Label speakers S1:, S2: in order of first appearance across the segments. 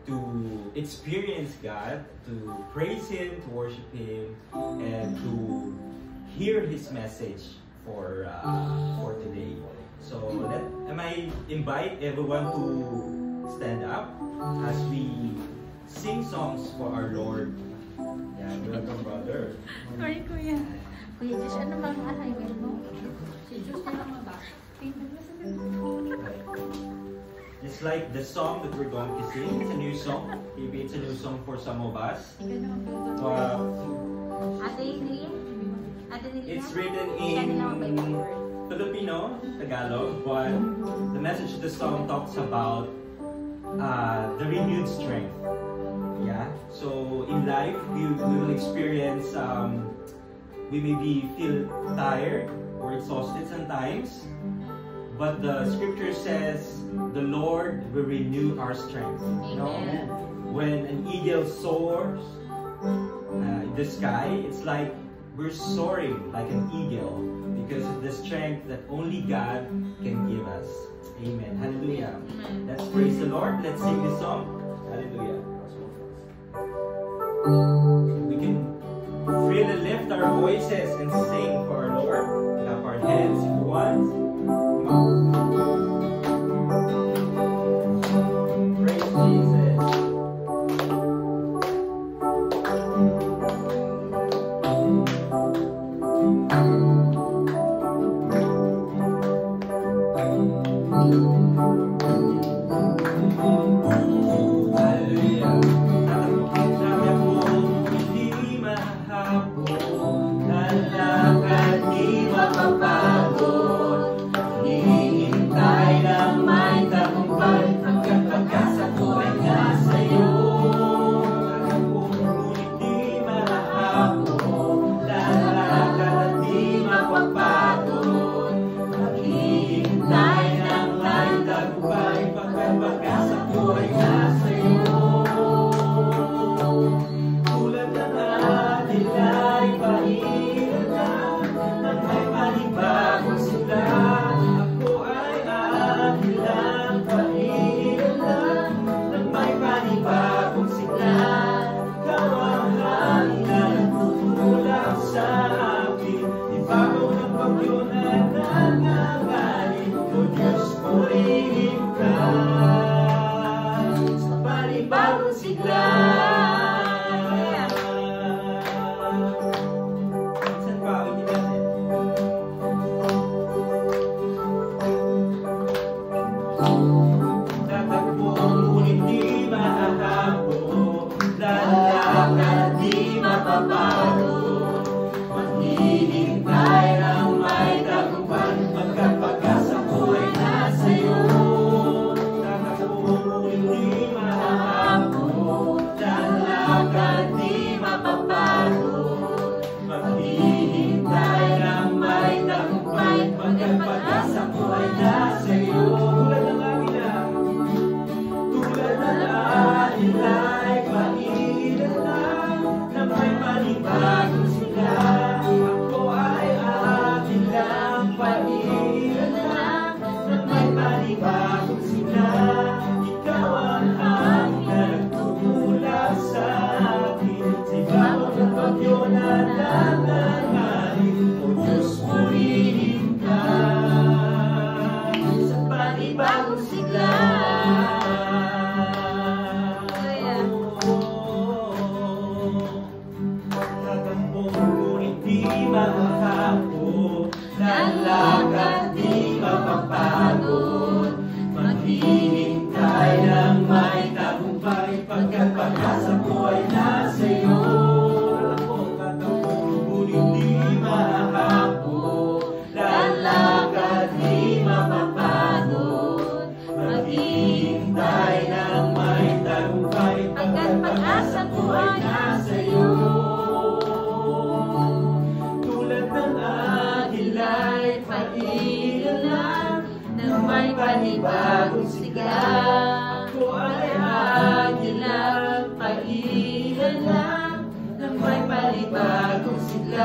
S1: to experience God, to praise Him, to worship Him, and to hear His message for today. So I invite everyone to stand up as we sing songs for our Lord. Yeah, welcome, brother.
S2: Sorry, Kuya. Kuya, Diyos, ano bang assignment mo? Si Diyos na lang ba?
S1: Just like the song that we're going to sing, it's a new song. Maybe it's a new song for some of us. It's written in Filipino, Tagalog, but the message of the song talks about the renewed strength. Yeah. So in life, we will experience, we maybe feel tired or exhausted sometimes. But the scripture says the Lord will renew our strength. You know, when an eagle soars in the sky, it's like we're soaring like an eagle because of the strength that only God can give us. Amen. Hallelujah. Let's praise the Lord. Let's sing this song. Hallelujah. We can freely lift our voices and sing for our Lord. Clap our hands if you want. Praise Jesus.
S2: Panibagong sigla, ako ay agilang pailan lang, nang may panibagong sigla.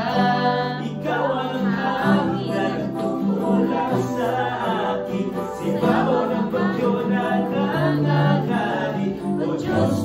S2: Ikaw ang hangin na tumulak sa akin, sibaw ng bagyo na nangangalit. O Diyos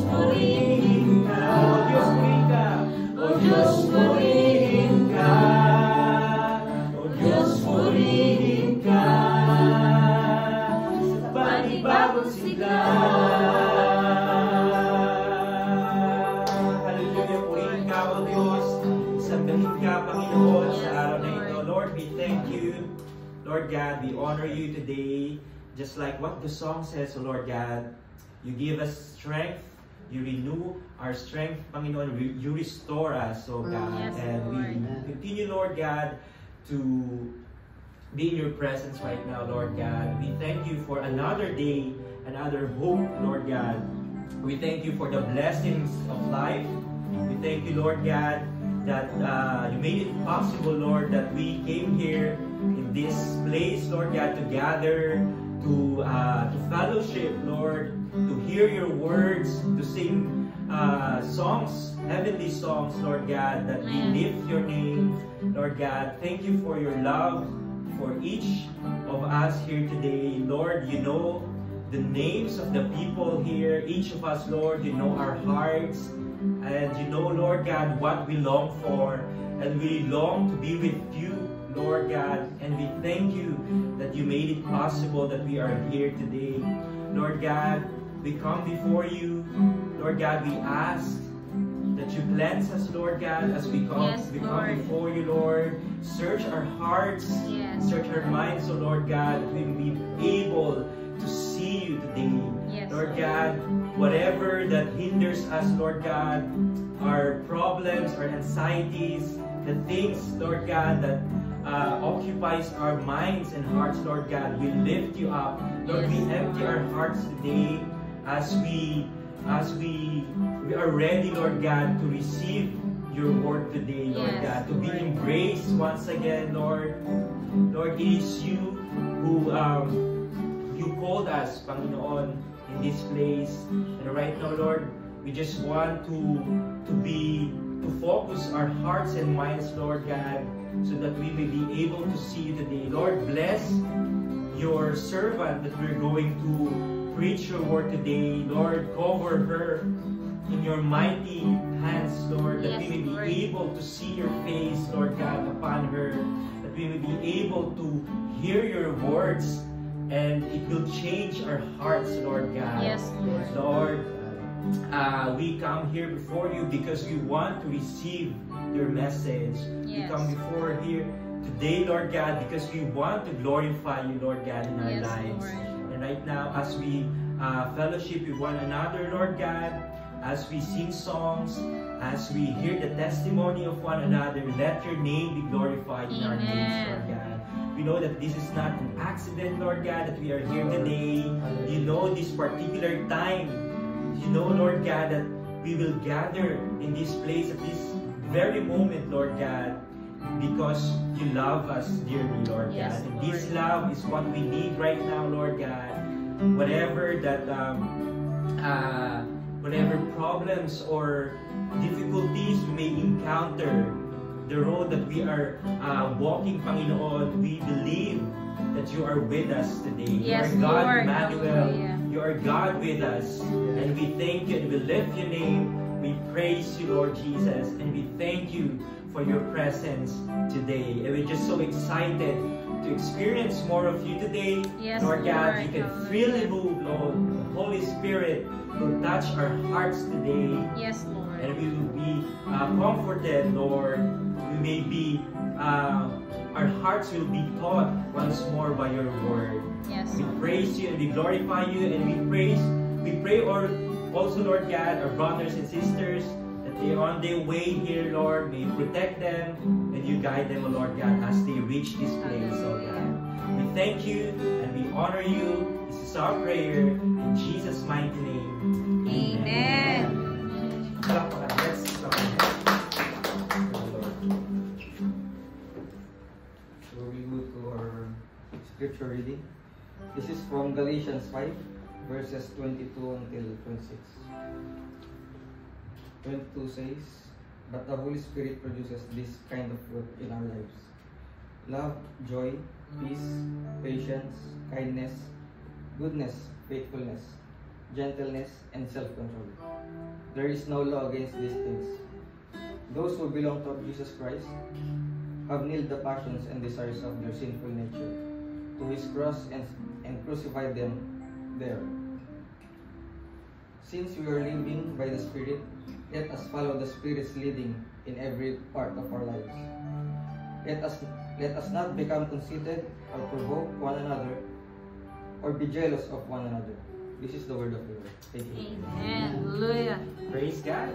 S1: Lord God, we honor you today, just like what the song says, O Lord God. You give us strength, you renew our strength, Panginoon, you restore us, O God.
S2: Yes,
S1: and
S2: Lord.
S1: we continue, Lord God, to be in your presence right now, Lord God. We thank you for another day, another hope, Lord God. We thank you for the blessings of life. We thank you, Lord God, that you made it possible, Lord, that we came here in this place, Lord God, to gather, to fellowship, Lord, to hear your words, to sing songs, heavenly songs, Lord God, that we lift your name, Lord God. Thank you for your love for each of us here today. Lord, you know the names of the people here, each of us, Lord, you know our hearts, and you know, Lord God, what we long for, and we long to be with you, Lord God, and we thank you that you made it possible that we are here today. Lord God, we come before you. Lord God, we ask that you cleanse us, Lord God, as we come, we come before you, Lord. Search our hearts, search our minds, oh Lord God, that we will be able to see you today. Lord God, whatever that hinders us, Lord God, our problems, our anxieties, the things, Lord God, that occupies our minds and hearts, Lord God, we lift you up. Lord, we empty our hearts today as we are ready, Lord God, to receive your word today, Lord God, to be embraced once again, Lord. Lord, it is you who you called us, Panginoon, in this place. And right now, Lord, we just want to focus our hearts and minds, Lord God, so that we may be able to see you today. Lord, bless your servant that we're going to preach your word today. Lord, cover her in your mighty hands, Lord, that we may be able to see your face, Lord God, upon her, that we may be able to hear your words, and it will change our hearts, Lord God.
S2: Yes, Lord.
S1: Lord, we come here before you because we want to receive your message. We come before here today, Lord God, because we want to glorify you, Lord God, in our lives.
S2: Lord.
S1: And right now, as we fellowship with one another, Lord God, as we sing songs, as we hear the testimony of one another, let your name be glorified in our midst, Lord God. We know that this is not an accident, Lord God, that we are here today. You know this particular time. You know, Lord God, that we will gather in this place at this very moment, Lord God, because you love us dearly, Lord God. And this love is what we need right now, Lord God. Whatever that, whatever problems or difficulties we may encounter, the road that we are walking, Panginoon, we believe that you are with us today. You are God, Emmanuel. You are God with us. And we thank you and we lift your name. We praise you, Lord Jesus. And we thank you for your presence today. And we're just so excited to experience more of you today. Lord God, you can freely move, Lord. The Holy Spirit will touch our hearts today.
S2: Yes, Lord.
S1: And we will be comforted, Lord. We may be, our hearts will be taught once more by your word.
S2: Yes.
S1: We praise you and we glorify you, and we pray also, Lord God, our brothers and sisters, that they are on their way here, Lord. May you protect them and you guide them, Lord God, as they reach this place, oh God. We thank you and we honor you. This is our prayer in Jesus' mighty name.
S2: Amen.
S1: Let's stop.
S3: So we go to our scripture reading. This is from Galatians 5, verses 22 until 26. 22 says, "But the Holy Spirit produces this kind of fruit in our lives: love, joy, peace, patience, kindness, goodness, faithfulness, gentleness, and self-control. There is no law against these things. Those who belong to Jesus Christ have nailed the passions and desires of their sinful nature to his cross and crucified them there. Since we are living by the Spirit, let us follow the Spirit's leading in every part of our lives. Let us Let us not become conceited or provoke one another or be jealous of one another. This is the word of the Lord. Thank you.
S2: Amen. Hallelujah.
S1: Praise God.